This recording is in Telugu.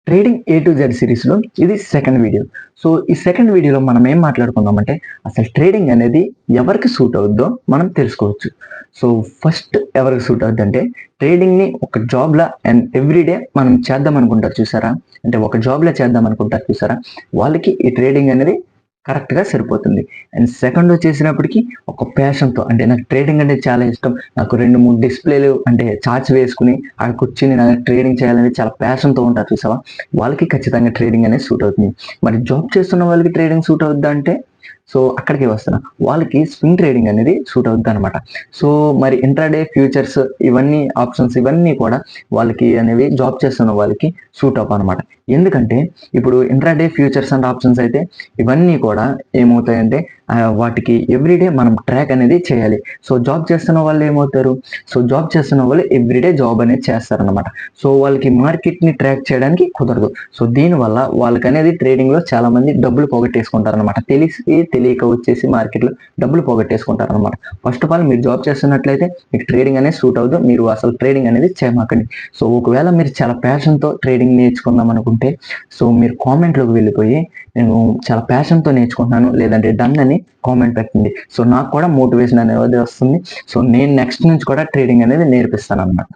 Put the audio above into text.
ట్రేడింగ్ ఏ టు జెడ్ సిరీస్లో ఇది సెకండ్ వీడియో. సో ఈ సెకండ్ వీడియోలో మనం ఏం మాట్లాడుకుందామంటే అసలు ట్రేడింగ్ అనేది ఎవరికి సూట్ అవుద్దో మనం తెలుసుకోవచ్చు. సో ఫస్ట్ ఎవరికి సూట్ అవుద్ది అంటే ట్రేడింగ్ని ఒక జాబ్లా అండ్ ఎవ్రీడే మనం చేద్దాం అనుకుంటారు చూసారా, అంటే ఒక జాబ్లా చేద్దాం అనుకుంటారు చూసారా, వాళ్ళకి ఈ ట్రేడింగ్ అనేది కరెక్ట్గా సరిపోతుంది. అండ్ సెకండ్ వచ్చేసినప్పటికీ ఒక ప్యాషన్తో, అంటే నాకు ట్రేడింగ్ అంటే చాలా ఇష్టం, నాకు 2-3 డిస్ప్లేలు అంటే చార్ట్స్ వేసుకుని ఆ కూర్చుని నాకు ట్రేడింగ్ చేయాలని చాలా ప్యాషన్తో ఉంటారు చూసావా, వాళ్ళకి ఖచ్చితంగా ట్రేడింగ్ అనేది సూట్ అవుతుంది. మరి జాబ్ చేస్తున్న వాళ్ళకి ట్రేడింగ్ సూట్ అవుద్దా అంటే సో అక్కడికి వస్తున్నా, వాళ్ళకి స్వింగ్ ట్రేడింగ్ అనేది సూట్ అవుద్ది అనమాట. సో మరి ఇంట్రాడే ఫ్యూచర్స్ ఇవన్నీ ఆప్షన్స్ ఇవన్నీ కూడా వాళ్ళకి అనేవి జాబ్ చేస్తున్న వాళ్ళకి సూట్ అవ్వ అనమాట. ఎందుకంటే ఇప్పుడు ఇంట్రాడే ఫ్యూచర్స్ అండ్ ఆప్షన్స్ అయితే ఇవన్నీ కూడా ఏమవుతాయంటే వాటికి ఎవ్రీడే మనం ట్రాక్ అనేది చేయాలి. సో జాబ్ చేస్తున్న వాళ్ళు ఏమవుతారు, సో జాబ్ చేస్తున్న వాళ్ళు ఎవ్రీడే జాబ్ అనేది చేస్తారనమాట. సో వాళ్ళకి మార్కెట్ని ట్రాక్ చేయడానికి కుదరదు. సో దీనివల్ల వాళ్ళకి అనేది ట్రేడింగ్లో చాలా మంది డబ్బులు పోగొట్టేసుకుంటారు అనమాట. తెలియక వచ్చేసి మార్కెట్లో డబ్బులు పోగొట్టేసుకుంటారు అనమాట. ఫస్ట్ ఆఫ్ ఆల్ మీరు జాబ్ చేస్తున్నట్లయితే మీకు ట్రేడింగ్ అనేది సూట్ అవుతుంది, మీరు అసలు ట్రేడింగ్ అనేది చేయమాకండి. సో ఒకవేళ మీరు చాలా ప్యాషన్తో ట్రేడింగ్ నేర్చుకుందాం అనుకుంటే సో మీరు కామెంట్లోకి వెళ్ళిపోయి నేను చాలా ప్యాషన్తో నేర్చుకుంటున్నాను లేదంటే డన్ అని కామెంట్ పెట్టండి. సో నాకు కూడా మోటివేషన్ అనేది వస్తుంది. సో నేను నెక్స్ట్ నుంచి కూడా ట్రేడింగ్ అనేది నేర్పిస్తాను అన్నమాట.